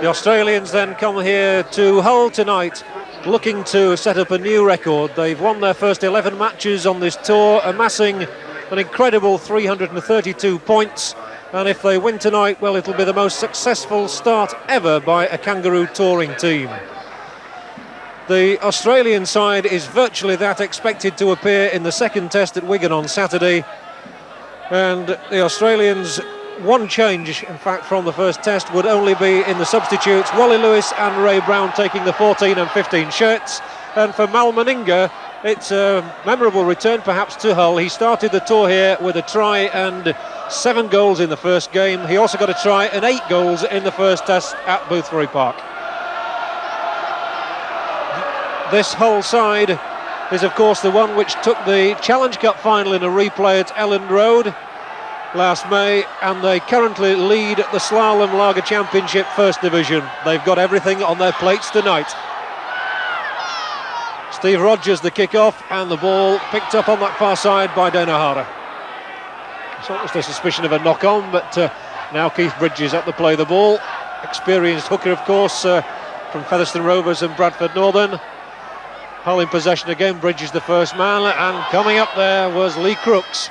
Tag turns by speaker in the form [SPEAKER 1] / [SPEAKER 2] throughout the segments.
[SPEAKER 1] The Australians then come here to Hull tonight, looking to set up a new record. They've won their first 11 matches on this tour, amassing an incredible 332 points. And if they win tonight, well, it'll be the most successful start ever by a Kangaroo touring team. The Australian side is virtually that, expected to appear in the second test at Wigan on Saturday. And the Australians, one change, in fact, from the first test would only be in the substitutes. Wally Lewis and Ray Brown taking the 14 and 15 shirts. And for Mal Meninga, it's a memorable return perhaps to Hull. He started the tour here with a try and 7 goals in the first game. He also got a try and 8 goals in the first test at Boothbury Park. This Hull side is of course the one which took the Challenge Cup final in a replay at Elland Road last May, and they currently lead the Slalom Lager Championship First Division. They've got everything on their plates tonight. Steve Rogers the kick-off, and the ball picked up on that far side by Dane O'Hara. So it was the suspicion of a knock-on, but now Keith Bridges up to play the ball. Experienced hooker, of course, from Featherstone Rovers and Bradford Northern. Hull in possession again, Bridges the first man, and coming up there was Lee Crooks.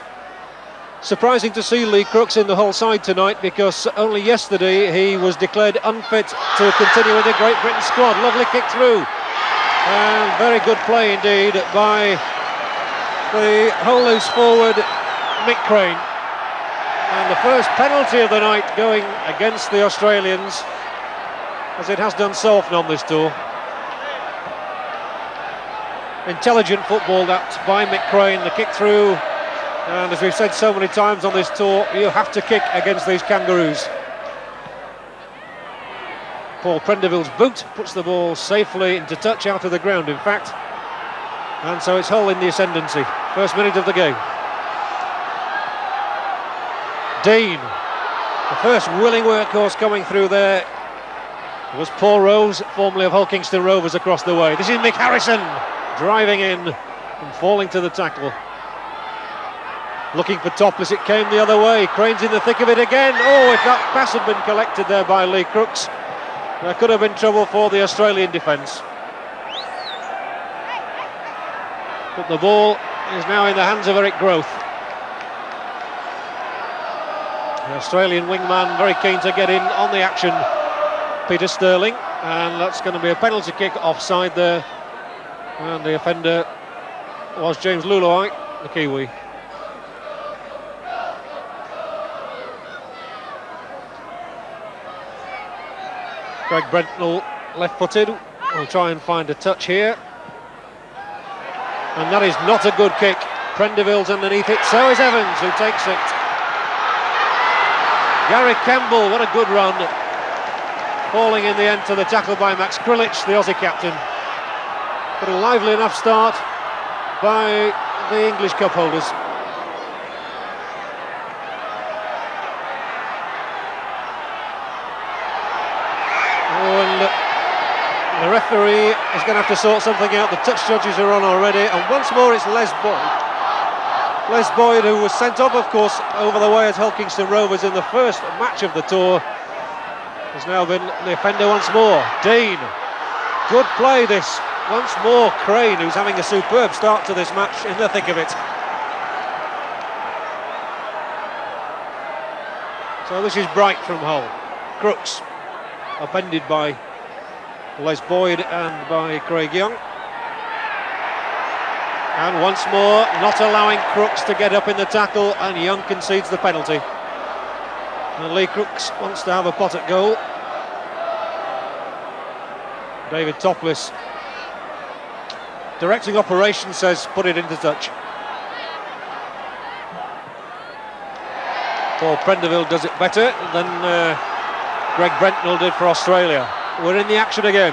[SPEAKER 1] Surprising to see Lee Crooks in the Hull side tonight, because only yesterday he was declared unfit to continue in the Great Britain squad. Lovely kick through, and very good play indeed by the Hull loose forward Mick Crane. And the first penalty of the night going against the Australians, as it has done so often on this tour. Intelligent football that by Mick Crane, the kick through, and as we've said so many times on this tour, you have to kick against these Kangaroos. Paul Prendiville's boot puts the ball safely into touch out of the ground, in fact, and so it's Hull in the ascendancy. First minute of the game. Dean, the first willing workhorse coming through there was Paul Rose, formerly of Hull Kingston Rovers, across the way. This is Mick Harrison driving in and falling to the tackle. Looking for Topliss, it came the other way. Crane's in the thick of it again. Oh, if that pass had been collected there by Lee Crooks, there could have been trouble for the Australian defence. But the ball is now in the hands of Eric Grothe. The Australian wingman very keen to get in on the action, Peter Stirling, and that's going to be a penalty kick offside there. And the offender was James Leuluai, the Kiwi. Greg Brentnall, left-footed, will try and find a touch here. And that is not a good kick. Prendiville's underneath it, so is Evans, who takes it. Gary Kemble, what a good run. Falling in the end to the tackle by Max Krilich, the Aussie captain. But a lively enough start by the English Cup holders. Oh, and the referee is going to have to sort something out. The touch judges are on already, and once more it's Les Boyd. Les Boyd, who was sent off, of course, over the way at Hull Kingston Rovers in the first match of the tour, has now been the offender once more. Dean, good play this. Once more Crane, who's having a superb start to this match, in the thick of it. So this is bright from Hull. Crooks, upended by Les Boyd and by Craig Young. And once more, not allowing Crooks to get up in the tackle, and Young concedes the penalty. And Lee Crooks wants to have a pot at goal. David Topliss, directing operations, says put it into touch. Paul Prendiville does it better than Greg Brentnall did for Australia. We're in the action again.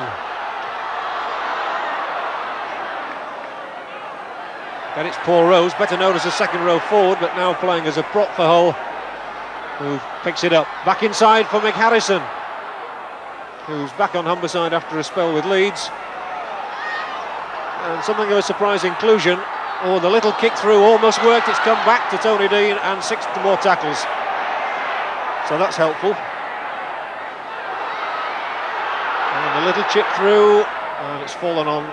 [SPEAKER 1] Then it's Paul Rose, better known as a second row forward, but now playing as a prop for Hull, who picks it up. Back inside for Mick Harrison, who's back on Humberside after a spell with Leeds. And something of a surprise inclusion. Oh, the little kick through almost worked. It's come back to Tony Dean, and 6 more tackles. So that's helpful. And a little chip through, and it's fallen on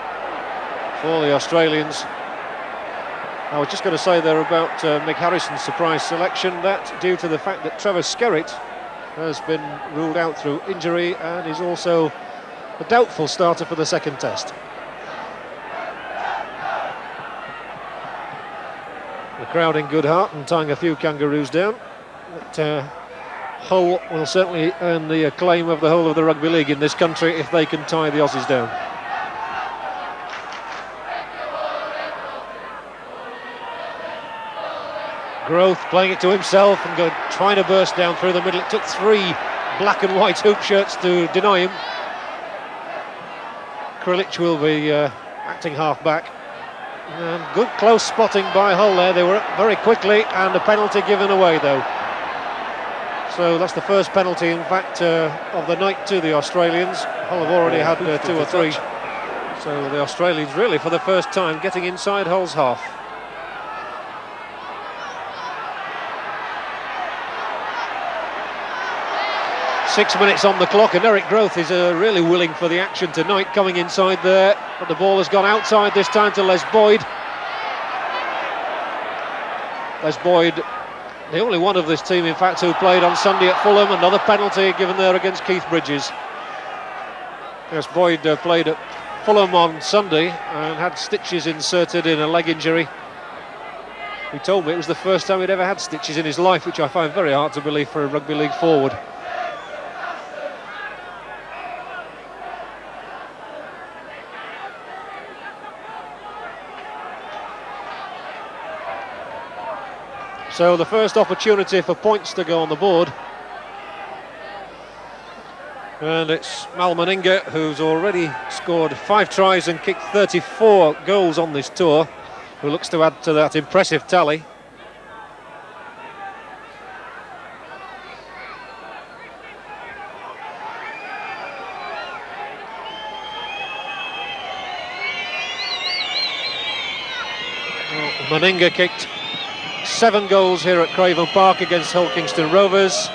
[SPEAKER 1] for the Australians. I was just going to say there about Mick Harrison's surprise selection, that due to the fact that Trevor Skerritt has been ruled out through injury and is also a doubtful starter for the second test. The crowd in good heart and tying a few Kangaroos down. But Hull will certainly earn the acclaim of the whole of the rugby league in this country if they can tie the Aussies down. Grothe playing it to himself and trying to burst down through the middle. It took 3 black and white hoop shirts to deny him. Krilich will be acting half back. And good close spotting by Hull there. They were up very quickly, and a penalty given away though. So that's the first penalty in fact of the night to the Australians. Hull have already had 2 or 3. So the Australians really for the first time getting inside Hull's half. Six minutes on the clock, and Eric Grothe is really willing for the action tonight, coming inside there, but the ball has gone outside this time to Les Boyd. Les Boyd, the only one of this team in fact who played on Sunday at Fulham. Another penalty given there against Keith Bridges. Les Boyd played at Fulham on Sunday and had stitches inserted in a leg injury. He told me it was the first time he'd ever had stitches in his life, which I find very hard to believe for a rugby league forward. So the first opportunity for points to go on the board. And it's Mal Meninga, who's already scored 5 tries and kicked 34 goals on this tour, who looks to add to that impressive tally. Well, Meninga kicked 7 goals here at Craven Park against Hull Kingston Rovers.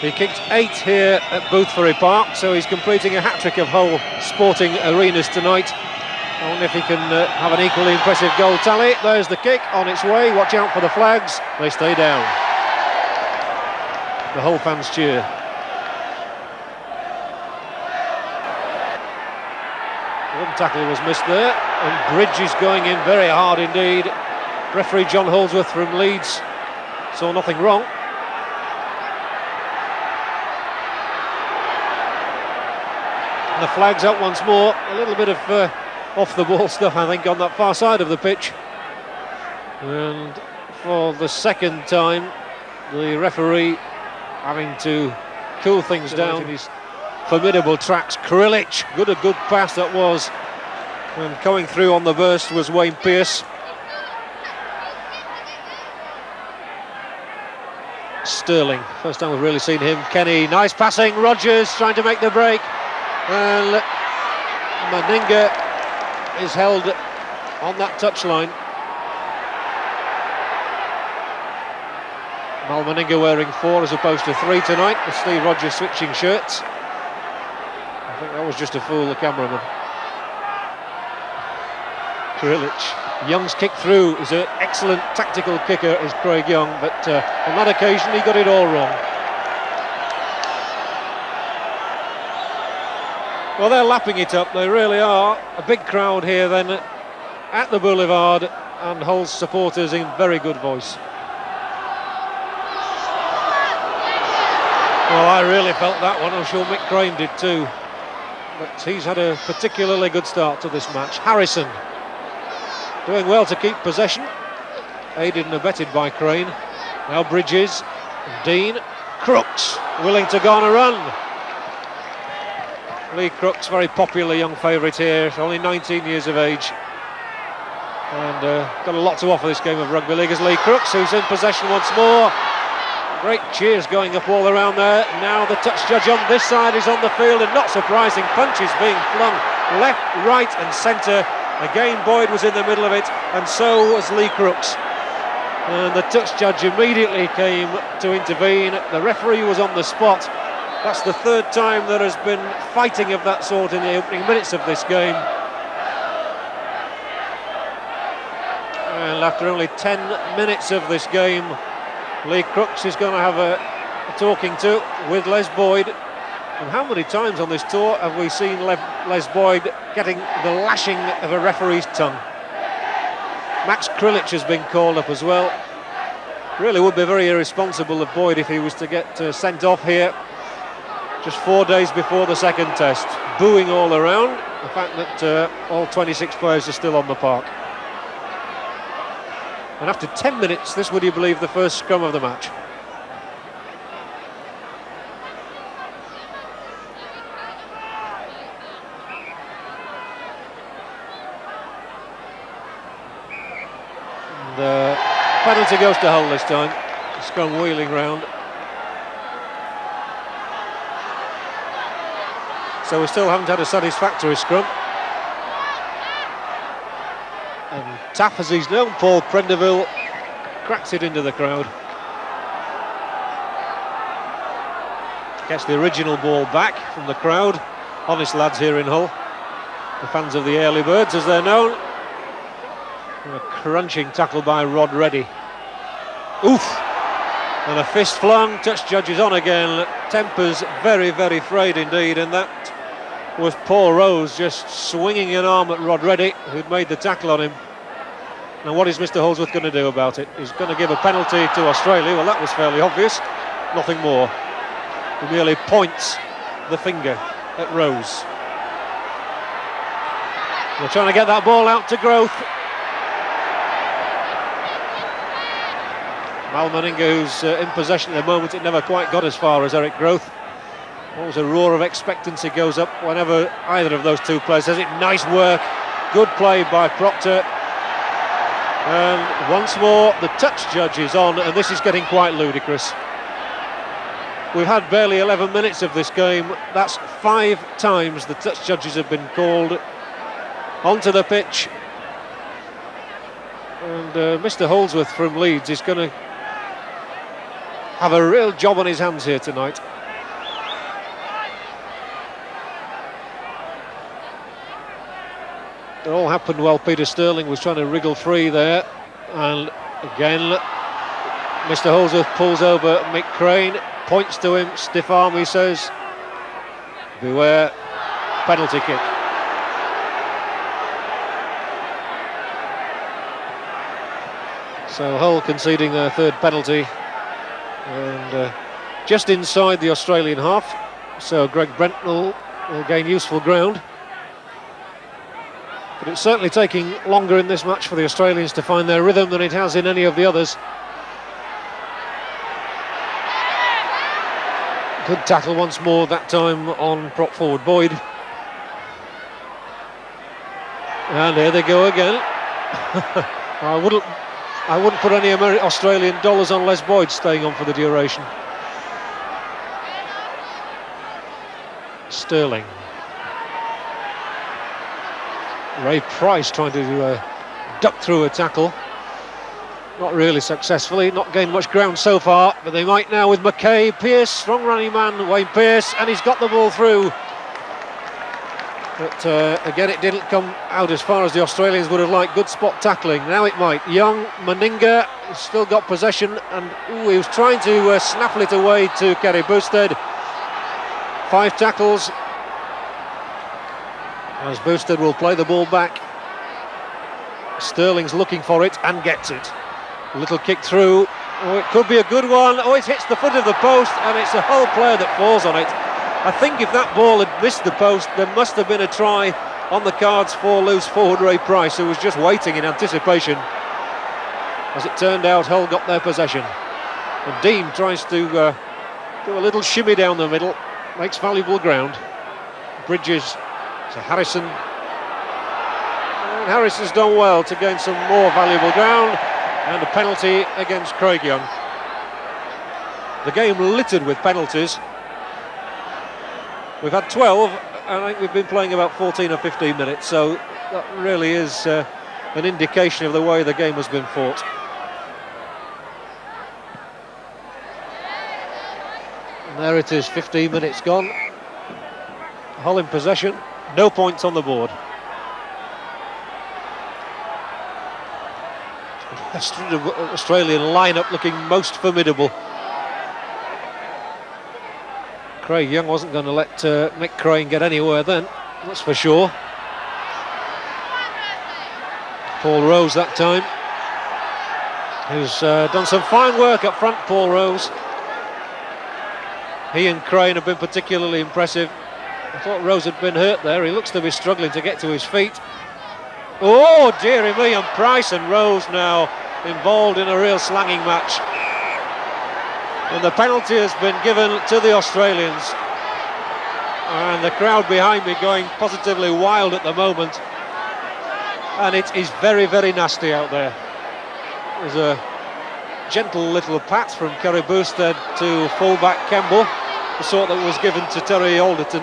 [SPEAKER 1] He kicked 8 here at Boothbury Park, so he's completing a hat-trick of Hull sporting arenas tonight. I wonder if he can have an equally impressive goal tally. There's the kick on its way. Watch out for the flags. They stay down. The Hull fans cheer. One tackle was missed there, and Bridges going in very hard indeed. Referee J Holdsworth from Leeds saw nothing wrong. And the flag's up once more. A little bit of off the ball stuff I think on that far side of the pitch. And for the second time the referee having to cool things down in his formidable tracks. Krilich, a good pass that was. And coming through on the burst was Wayne Pearce. Stirling, first time we've really seen him. Kenny, nice passing. Rogers trying to make the break, and Meninga is held on that touchline. Mal Meninga wearing 4 as opposed to 3 tonight, with Steve Rogers switching shirts. I think that was just to fool the cameraman. Krilich. Young's kick through is an excellent tactical kicker, is Craig Young, but on that occasion he got it all wrong. Well, they're lapping it up, they really are. A big crowd here then at the Boulevard, and Hull's supporters in very good voice. Well, I really felt that one. I'm sure Mick Crane did too. But he's had a particularly good start to this match. Harrison doing well to keep possession, aided and abetted by Crane. Now Bridges, Dean, Crooks willing to go on a run. Lee Crooks, very popular young favourite here, only 19 years of age, and got a lot to offer this game of rugby league as Lee Crooks, who's in possession once more. Great cheers going up all around there. Now the touch judge on this side is on the field, and not surprising, punches being flung left, right and centre. Again Boyd was in the middle of it, and so was Lee Crooks. And the touch judge immediately came to intervene. The referee was on the spot, That's the third time there has been fighting of that sort in the opening minutes of this game. And after only 10 minutes of this game, Lee Crooks is going to have a talking to with Les Boyd. And how many times on this tour have we seen Les Boyd getting the lashing of a referee's tongue? Max Krilich has been called up as well. Really would be very irresponsible of Boyd if he was to get sent off here just 4 days before the second test. Booing all around, the fact that all 26 players are still on the park. And after 10 minutes, this, would you believe, the first scrum of the match. And penalty goes to Hull this time. Scrum wheeling round. So we still haven't had a satisfactory scrum. And Taff, as he's known, Paul Prendiville, cracks it into the crowd. Gets the original ball back from the crowd. Honest lads here in Hull. The fans of the Early Birds, as they're known. And a crunching tackle by Rod Reddy. Oof! And a fist flung, touch judges on again. Tempers very, very frayed indeed, and that was Paul Rose just swinging an arm at Rod Reddy, who'd made the tackle on him. Now what is Mr Holdsworth going to do about it? He's going to give a penalty to Australia. Well, that was fairly obvious. Nothing more. He merely points the finger at Rose. They're trying to get that ball out to Grothe. Mal Meninga, who's in possession at the moment, it never quite got as far as Eric Grothe. Always a roar of expectancy goes up whenever either of those two players does it. Nice work, good play by Proctor. And once more the touch judge is on, and this is getting quite ludicrous. We've had barely 11 minutes of this game. That's 5 times the touch judges have been called onto the pitch. And Mr Holdsworth from Leeds is going to have a real job on his hands here tonight. It all happened while Peter Stirling was trying to wriggle free there, and again Mr Holdsworth pulls over Mick Crane, points to him, stiff arm, he says, beware, penalty kick. So Hull conceding their third penalty, and just inside the Australian half, so Greg Brentnall will gain useful ground. But it's certainly taking longer in this match for the Australians to find their rhythm than it has in any of the others. Good tackle once more, that time on prop forward Boyd. And here they go again. I wouldn't put any Australian dollars on Les Boyd staying on for the duration. Stirling. Ray Price trying to duck through a tackle. Not really successfully, not gained much ground so far, but they might now with McKay. Pearce, strong running man, Wayne Pearce, and he's got the ball through. But again, it didn't come out as far as the Australians would have liked. Good spot tackling, now it might. Young, Meninga, still got possession, and he was trying to snaffle it away to Kerry Boustead. 5 tackles. As Boustead will play the ball back. Stirling's looking for it and gets it. A little kick through. Oh, it could be a good one. Oh, it hits the foot of the post, and it's a Hull player that falls on it. I think if that ball had missed the post, there must have been a try on the cards for loose forward Ray Price, who was just waiting in anticipation. As it turned out, Hull got their possession. And Dean tries to do a little shimmy down the middle, makes valuable ground. Bridges to Harrison, and Harrison's done well to gain some more valuable ground, and a penalty against Craig Young. The game littered with penalties. We've had 12, and I think we've been playing about 14 or 15 minutes, so that really is an indication of the way the game has been fought. There it is, 15 minutes gone. Hull in possession, no points on the board. Australian lineup looking most formidable. Craig Young wasn't going to let Mick Crane get anywhere then, that's for sure. Paul Rose that time, who's done some fine work up front, Paul Rose. He and Crane have been particularly impressive. I thought Rose had been hurt there, he looks to be struggling to get to his feet. Oh dearie me, and Price and Rose now involved in a real slanging match. And the penalty has been given to the Australians. And the crowd behind me going positively wild at the moment. And it is very, very nasty out there. There's a gentle little pat from Kerry Boustead to fullback Kemble, the sort that was given to Terry Alderton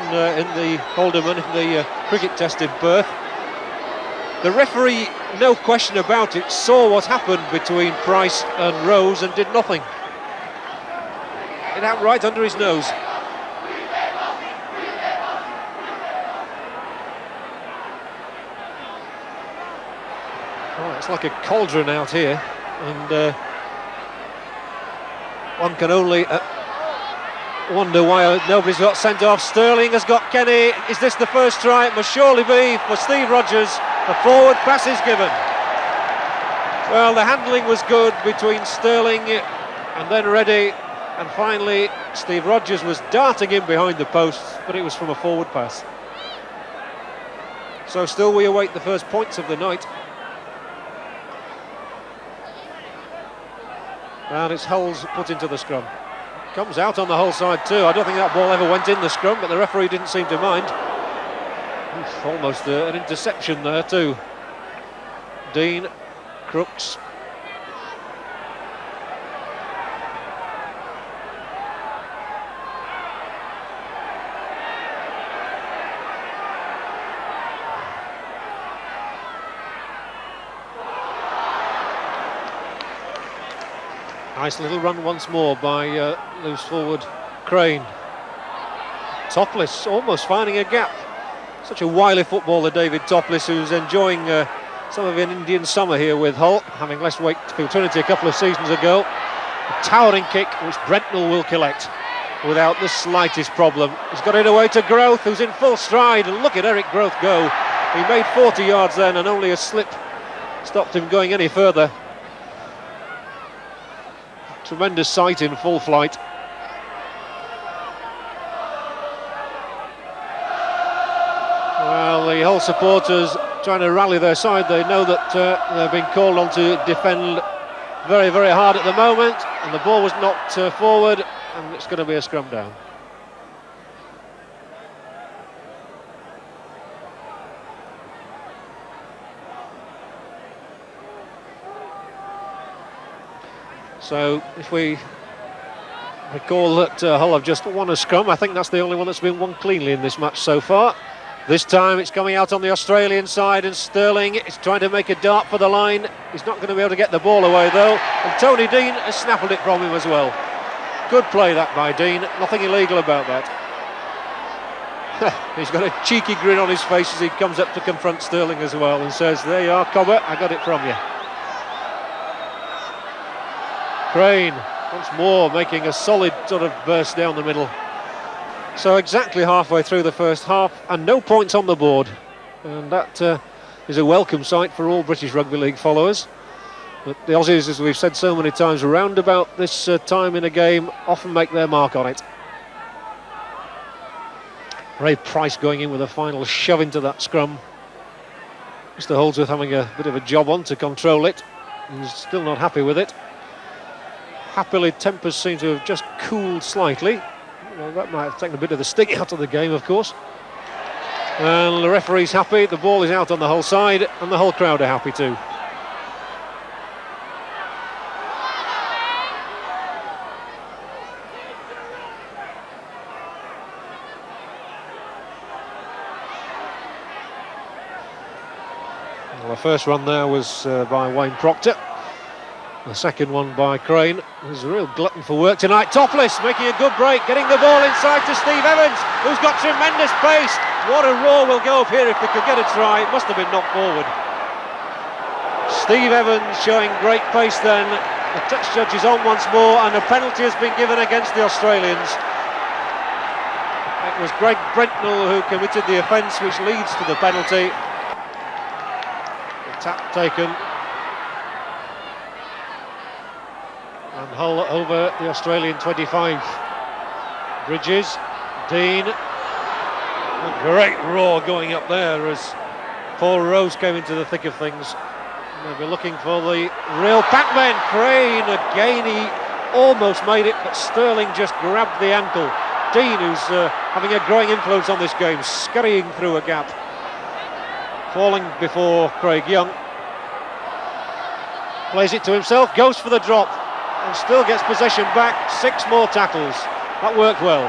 [SPEAKER 1] Holderman in the cricket test in Perth. The referee, no question about it, saw what happened between Price and Rose and did nothing. It happened right under his nose. Oh, it's like a cauldron out here, and one can only wonder why nobody's got sent off. Stirling has got Kenny. Is this the first try? It must surely be for Steve Rogers. A forward pass is given. Well, the handling was good between Stirling and then Reddy, and finally Steve Rogers was darting in behind the posts, but it was from a forward pass. So still we await the first points of the night. And it's Hull's put into the scrum. Comes out on the Hull side too. I don't think that ball ever went in the scrum, but the referee didn't seem to mind. Oof, almost an interception there too. Dean, Crooks. Nice little run once more by loose forward Crane. Topliss almost finding a gap. Such a wily footballer, David Topliss, who's enjoying some of an Indian summer here with Hull, having left Wakefield Trinity a couple of seasons ago. A towering kick which Brentnall will collect without the slightest problem. He's got it away to Grothe, who's in full stride, and look at Eric Grothe go. He made 40 yards then, and only a slip stopped him going any further. Tremendous sight in full flight. Well, the Hull supporters trying to rally their side. They know that they're being called on to defend very, very hard at the moment, and the ball was knocked forward, and it's going to be a scrum down. So if we recall that Hull have just won a scrum, I think that's the only one that's been won cleanly in this match so far. This time it's coming out on the Australian side, and Stirling is trying to make a dart for the line. He's not going to be able to get the ball away though, and Tony Dean has snaffled it from him as well. Good play that by Dean, nothing illegal about that. He's got a cheeky grin on his face as he comes up to confront Stirling as well and says, "There you are, Cobber, I got it from you." Crane once more making a solid sort of burst down the middle. So exactly halfway through the first half and no points on the board, and that is a welcome sight for all British Rugby League followers. But the Aussies, as we've said so many times, around about this time in a game often make their mark on it. Ray Price going in with a final shove into that scrum. Mr. Holdsworth having a bit of a job on to control it. He's still not happy with it. Happily, tempers seem to have just cooled slightly. Well, that might have taken a bit of the sting out of the game, of course. And the referee's happy, the ball is out on the Hull side, and the whole crowd are happy too. Well, the first run there was by Wayne Proctor. The second one by Crane. He's a real glutton for work tonight. Topliss making a good break, getting the ball inside to Steve Evans, who's got tremendous pace. What a roar will go up here if they could get a try. It must have been knocked forward. Steve Evans showing great pace then. The touch judge is on once more, and a penalty has been given against the Australians. It was Greg Brentnall who committed the offence, which leads to the penalty. The tap taken. And Hull over the Australian 25. Bridges, Dean. A great roar going up there as Paul Rose came into the thick of things. They'll be looking for the real Pac-Man. Crane again, he almost made it, but Stirling just grabbed the ankle. Dean, who's having a growing influence on this game, scurrying through a gap. Falling before Craig Young. Plays it to himself, goes for the drop, and still gets possession back. 6 more tackles. That worked well,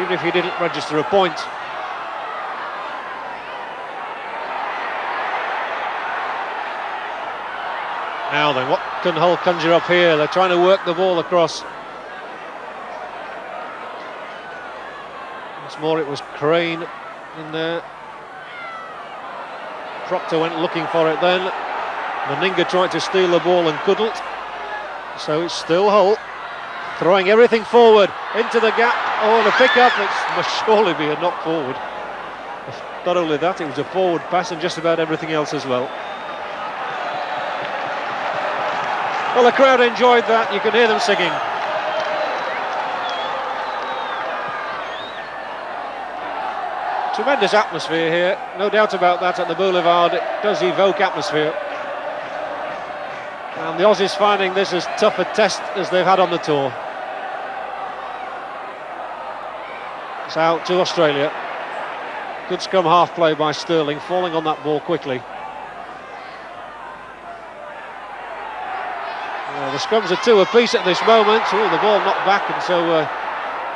[SPEAKER 1] even if he didn't register a point. Now then, what can Hull conjure up here? They're trying to work the ball across. Once more it was Crane in there. Proctor went looking for it then. Meninga tried to steal the ball and couldn't. So it's still Hull, throwing everything forward into the gap. Oh, and a pick-up, it must surely be a knock forward. Not only that, it was a forward pass and just about everything else as well. Well, the crowd enjoyed that, you can hear them singing. Tremendous atmosphere here, no doubt about that at the Boulevard. It does evoke atmosphere. And the Aussies finding this as tough a test as they've had on the tour. It's out to Australia. Good scrum half play by Stirling, falling on that ball quickly. The scrums are 2 apiece at this moment. Oh, the ball knocked back, and so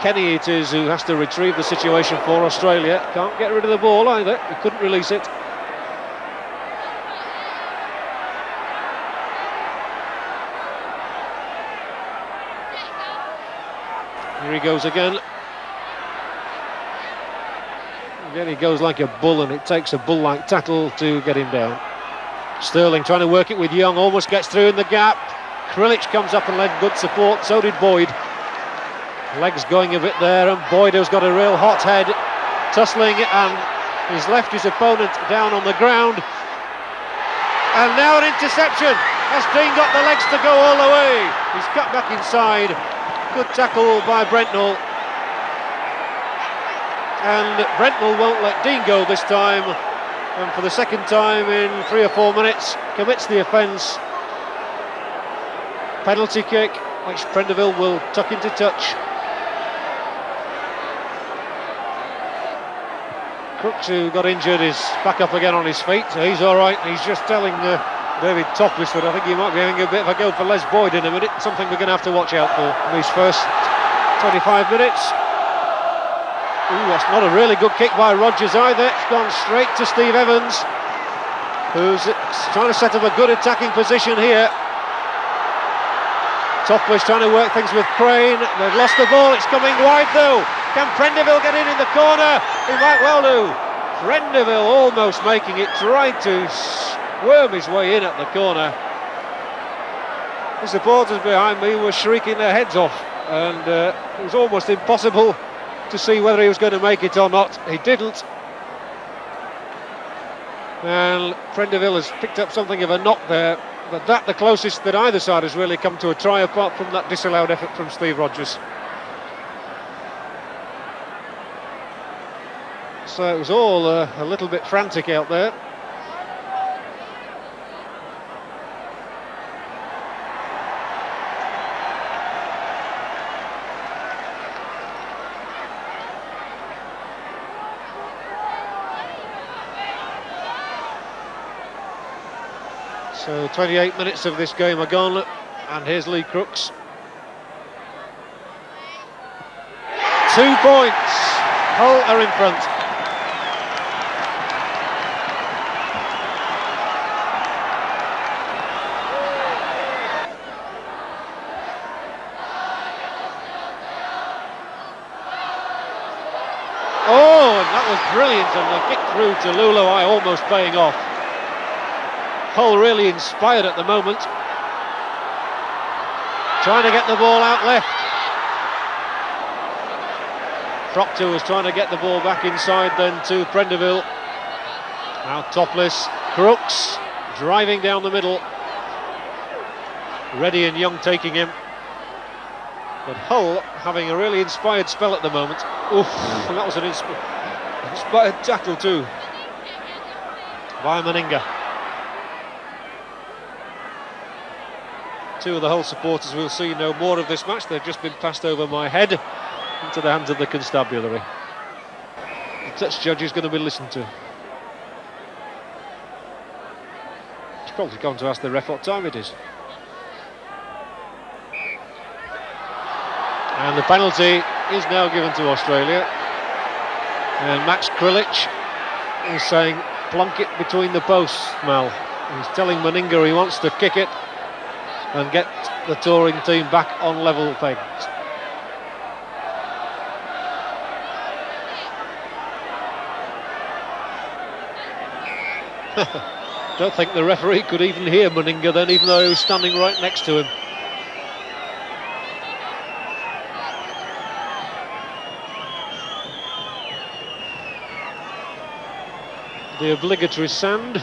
[SPEAKER 1] Kenny it is who has to retrieve the situation for Australia. Can't get rid of the ball either, he couldn't release it. Here he goes again. Again he goes like a bull, and it takes a bull-like tackle to get him down. Sterling trying to work it with Young, almost gets through in the gap. Krilich comes up and led good support, so did Boyd. Legs going a bit there, and Boyd has got a real hot head, tussling, and he's left his opponent down on the ground. And now an interception. Has Dean got the legs to go all the way? He's cut back inside. Good tackle by Brentnall. And Brentnall won't let Dean go this time. And for the second time in 3 or 4 minutes, commits the offence. Penalty kick, which Prendiville will tuck into touch. Crooks, who got injured, is back up again on his feet, so he's alright. He's just telling David Topliss that I think he might be having a bit of a go for Les Boyd in a minute, something we're going to have to watch out for in these first 25 minutes. Ooh, that's not a really good kick by Rodgers either. It's gone straight to Steve Evans, who's trying to set up a good attacking position here. Topliss trying to work things with Crane. They've lost the ball, it's coming wide though. Can Prendiville get in the corner? He might well do. Prendiville almost making it, tried to worm his way in at the corner. The supporters behind me were shrieking their heads off, and it was almost impossible to see whether he was going to make it or not. He didn't. And Prendiville has picked up something of a knock there. But that the closest that either side has really come to a try, apart from that disallowed effort from Steve Rodgers. So it was all a little bit frantic out there. So 28 minutes of this game are gone, and here's Lee Crooks. 2 points. Hull are in front. and that was brilliant, and the kick through to Leuluai almost paying off. Hull really inspired at the moment. Trying to get the ball out left. Proctor was trying to get the ball back inside then to Prendiville. Now Topliss, Crooks driving down the middle. Reddy and Young taking him. But Hull having a really inspired spell at the moment. Oof, and that was an inspired tackle too by Meninga. Two of the Hull supporters will see no more of this match. They've just been passed over my head into the hands of the constabulary. The touch judge is going to be listened to. He's probably going to ask the ref what time it is. And the penalty is now given to Australia. And Max Krilich is saying, plonk it between the posts, Mal. He's telling Meninga he wants to kick it and get the touring team back on level pegs. Don't think the referee could even hear Meninga then, even though he was standing right next to him. The obligatory sand,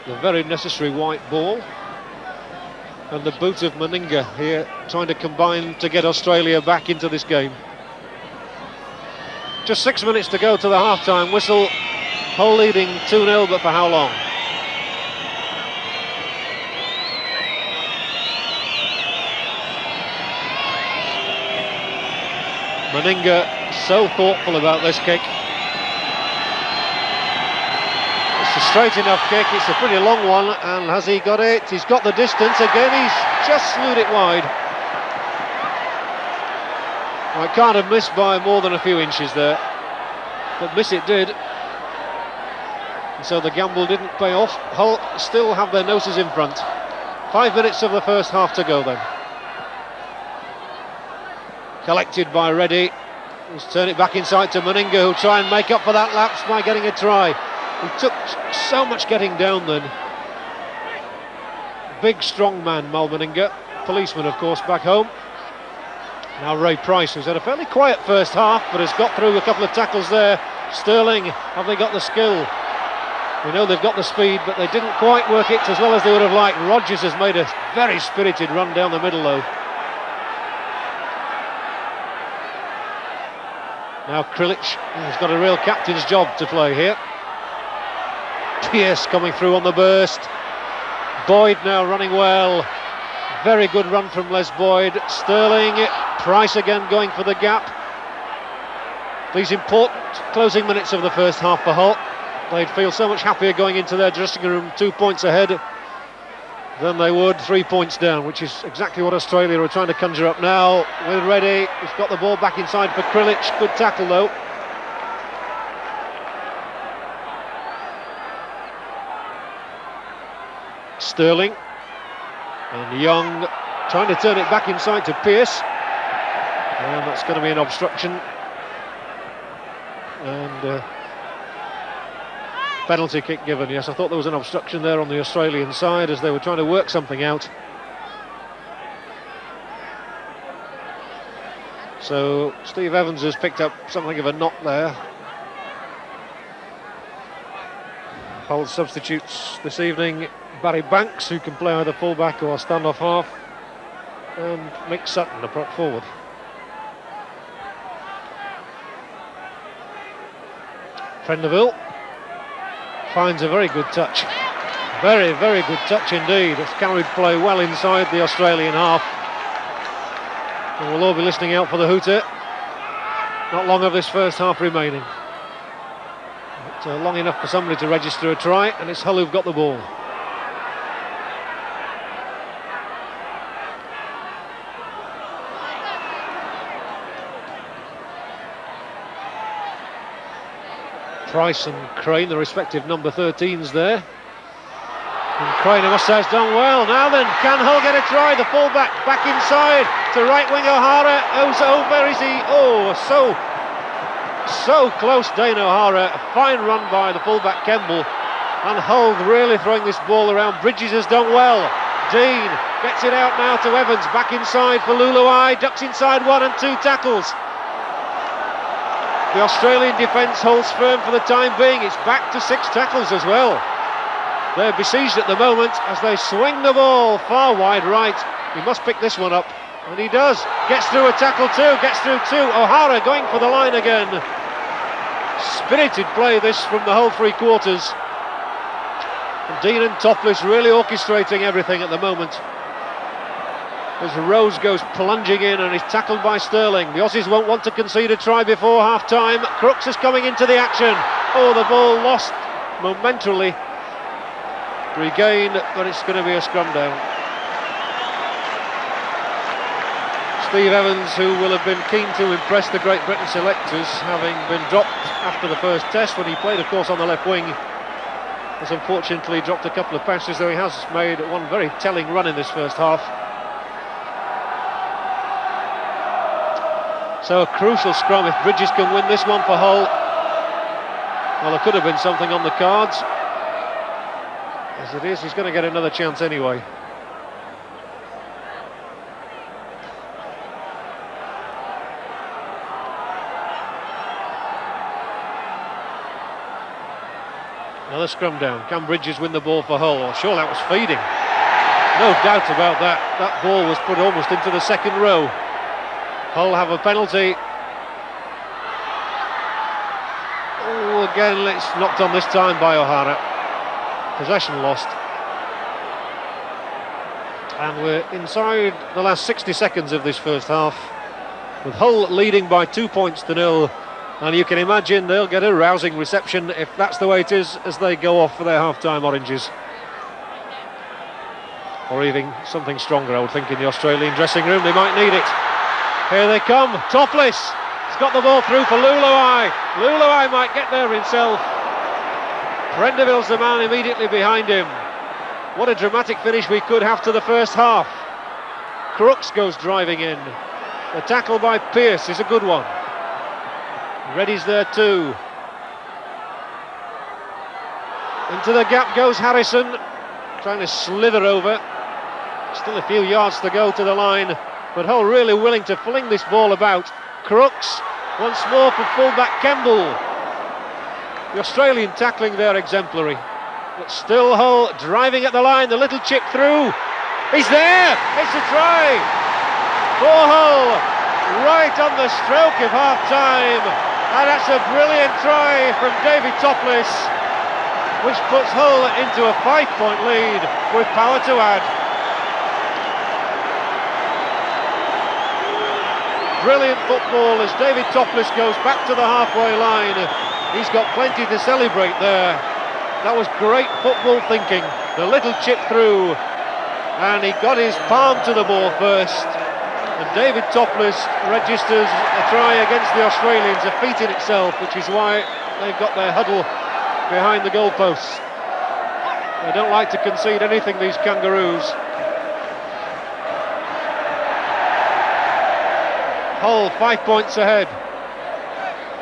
[SPEAKER 1] the very necessary white ball, and the boot of Meninga here trying to combine to get Australia back into this game. Just 6 minutes to go to the half-time whistle. Hull leading 2-0, but for how long? Meninga so thoughtful about this kick. It's a straight enough kick, it's a pretty long one, and has he got it? He's got the distance again, he's just slewed it wide. I can't have missed by more than a few inches there, but miss it did. And so the gamble didn't pay off. Hull still have their noses in front. 5 minutes of the first half to go then. Collected by Reddy. He's turned it back inside to Meninga, who'll try and make up for that lapse by getting a try. He took so much getting down then. Big strong man, Mal Meninga. Policeman of course back home. Now Ray Price, who's had a fairly quiet first half but has got through a couple of tackles there. Stirling, have they got the skill? We know they've got the speed, but they didn't quite work it as well as they would have liked. Rogers has made a very spirited run down the middle though. Now Krilich has got a real captain's job to play here. Pearce coming through on the burst. Boyd now running well. Very good run from Les Boyd. Stirling, Price again going for the gap. These important closing minutes of the first half for Hull. They'd feel so much happier going into their dressing room 2 points ahead than they would 3 points down, which is exactly what Australia are trying to conjure up now with Reddy. He's got the ball back inside for Krilich. Good tackle though. Stirling and Young trying to turn it back inside to Pearce, and that's going to be an obstruction and penalty kick given. Yes, I thought there was an obstruction there on the Australian side as they were trying to work something out. So Steve Evans has picked up something of a knock there. Hull substitutes this evening: Barry Banks, who can play either fullback or stand-off half, and Mick Sutton, the prop forward. Prendiville finds a very good touch. Very, very good touch indeed. It's carried play well inside the Australian half. And we'll all be listening out for the hooter. Not long of this first half remaining. But long enough for somebody to register a try, and it's Hull who've got the ball. Price and Crane, the respective number 13s there. And Crane, I must say, has done well. Now then, can Hull get a try? The fullback back inside to right wing O'Hara. Oh, so where is he? Oh, so so close, Dane O'Hara. A fine run by the fullback Kemble, and Hull really throwing this ball around. Bridges has done well. Dean gets it out now to Evans, back inside for Leuluai, ducks inside 1 and 2 tackles. The Australian defence holds firm for the time being. It's back to 6 tackles as well. They're besieged at the moment as they swing the ball far wide right. He must pick this one up, and he does. Gets through a tackle too, gets through 2. O'Hara going for the line again. Spirited play this from the whole 3 quarters. And Dean and Topliss really orchestrating everything at the moment. As Rose goes plunging in and is tackled by Stirling. The Aussies won't want to concede a try before half-time. Crooks is coming into the action. Oh, the ball lost momentarily. Regained, but it's going to be a scrum down. Steve Evans, who will have been keen to impress the Great Britain selectors, having been dropped after the first test when he played, of course, on the left wing, has unfortunately dropped a couple of passes, though he has made one very telling run in this first half. So a crucial scrum if Bridges can win this one for Hull. Well, there could have been something on the cards. As it is, he's going to get another chance anyway. Another scrum down. Can Bridges win the ball for Hull? Well, sure, that was feeding. No doubt about that. That ball was put almost into the second row. Hull have a penalty. Oh, again, it's knocked on this time by O'Hara. Possession lost. And we're inside the last 60 seconds of this first half, with Hull leading by 2 points to 0. And you can imagine they'll get a rousing reception if that's the way it is as they go off for their half-time oranges. Or even something stronger, I would think, in the Australian dressing room. They might need it. Here they come. Topliss. He's got the ball through for Leuluai. Leuluai might get there himself. Prendiville's the man immediately behind him. What a dramatic finish we could have to the first half. Crooks goes driving in. The tackle by Pearce is a good one. Reddy's there too. Into the gap goes Harrison, trying to slither over. Still a few yards to go to the line, but Hull really willing to fling this ball about. Crooks once more for fullback Kemble. The Australian tackling there exemplary, but still Hull driving at the line. The little chip through. He's there. It's a try for Hull right on the stroke of half-time. And that's a brilliant try from David Topliss, which puts Hull into a 5-point lead with power to add. Brilliant football as David Topliss goes back to the halfway line. He's got plenty to celebrate there. That was great football thinking. The little chip through, and he got his palm to the ball first. And David Topliss registers a try against the Australians, a feat in itself, which is why they've got their huddle behind the goalposts. They don't like to concede anything, these Kangaroos. Hull 5 points ahead.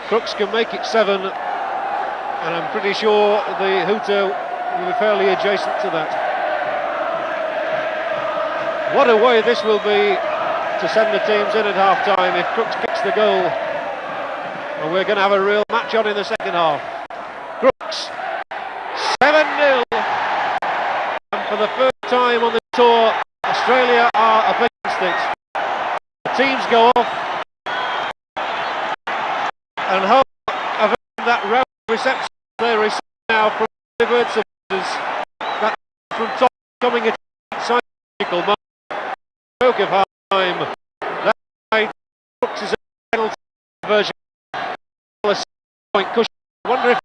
[SPEAKER 1] Crooks can make it 7, and I'm pretty sure the hooter will be fairly adjacent to that. What a way this will be to send the teams in at half-time if Crooks kicks the goal, and we're going to have a real match on in the second half. Crooks 7-0, and for the first time on the tour, Australia are up against it. The teams go off, and Hull have earned that round reception they receive now from the bird supporters. That from top coming at psychological moment. Stroke of half-time. That right, Crooks is a penalty version. A point cushion. I wonder if